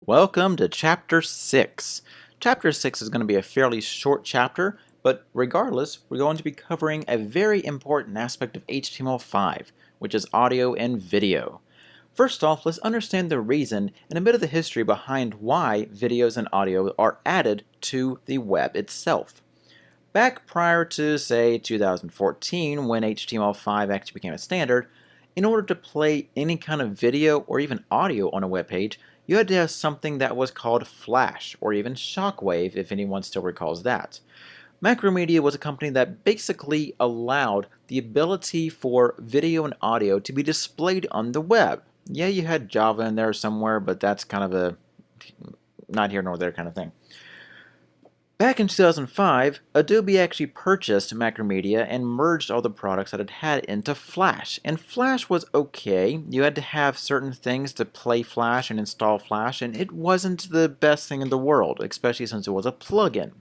Welcome to Chapter 6. Chapter 6 is going to be a fairly short chapter, but regardless, we're going to be covering a very important aspect of HTML5, which is audio and video. First off, let's understand the reason and a bit of the history behind why videos and audio are added to the web itself. Back prior to, say, 2014, when HTML5 actually became a standard, in order to play any kind of video or even audio on a web page, you had to have something that was called Flash, or even Shockwave, if anyone still recalls that. Macromedia was a company that basically allowed the ability for video and audio to be displayed on the web. Yeah, you had Java in there somewhere, but that's kind of a not here nor there kind of thing. Back in 2005, Adobe actually purchased Macromedia and merged all the products that it had into Flash. And Flash was okay. You had to have certain things to play Flash and install Flash, and it wasn't the best thing in the world, especially since it was a plugin.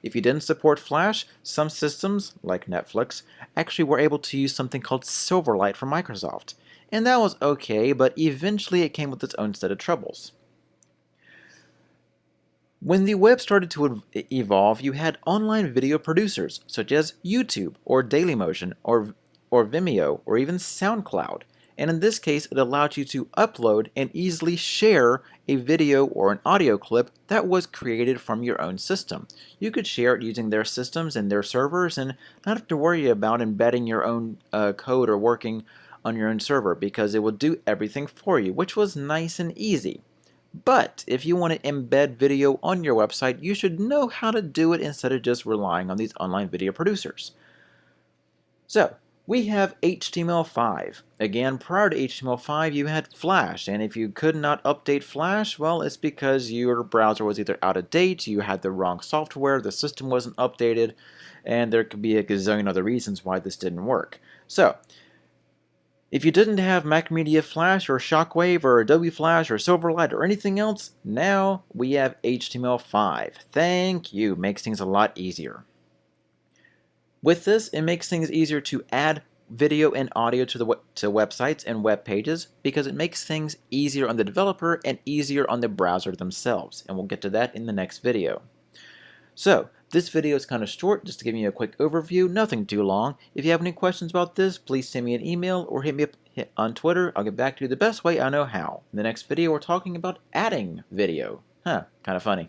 If you didn't support Flash, some systems, like Netflix, actually were able to use something called Silverlight from Microsoft. And that was okay, but eventually it came with its own set of troubles. When the web started to evolve, you had online video producers such as YouTube or Dailymotion or Vimeo or even SoundCloud. And in this case, it allowed you to upload and easily share a video or an audio clip that was created from your own system. You could share it using their systems and their servers and not have to worry about embedding your own code or working on your own server because it would do everything for you, which was nice and easy. But if you want to embed video on your website, you should know how to do it instead of just relying on these online video producers. So, we have HTML5. Again, prior to HTML5, you had Flash, and if you could not update Flash, well, it's because your browser was either out of date, you had the wrong software, the system wasn't updated, and there could be a gazillion other reasons why this didn't work. So, if you didn't have Macromedia Flash or Shockwave or Adobe Flash or Silverlight or anything else, now we have HTML5. Thank you. Makes things a lot easier. With this, it makes things easier to add video and audio to websites and web pages because it makes things easier on the developer and easier on the browser themselves. And we'll get to that in the next video. So, this video is kind of short, just to give you a quick overview, nothing too long. If you have any questions about this, please send me an email or hit me up on Twitter. I'll get back to you the best way I know how. In the next video, we're talking about adding video. Kind of funny.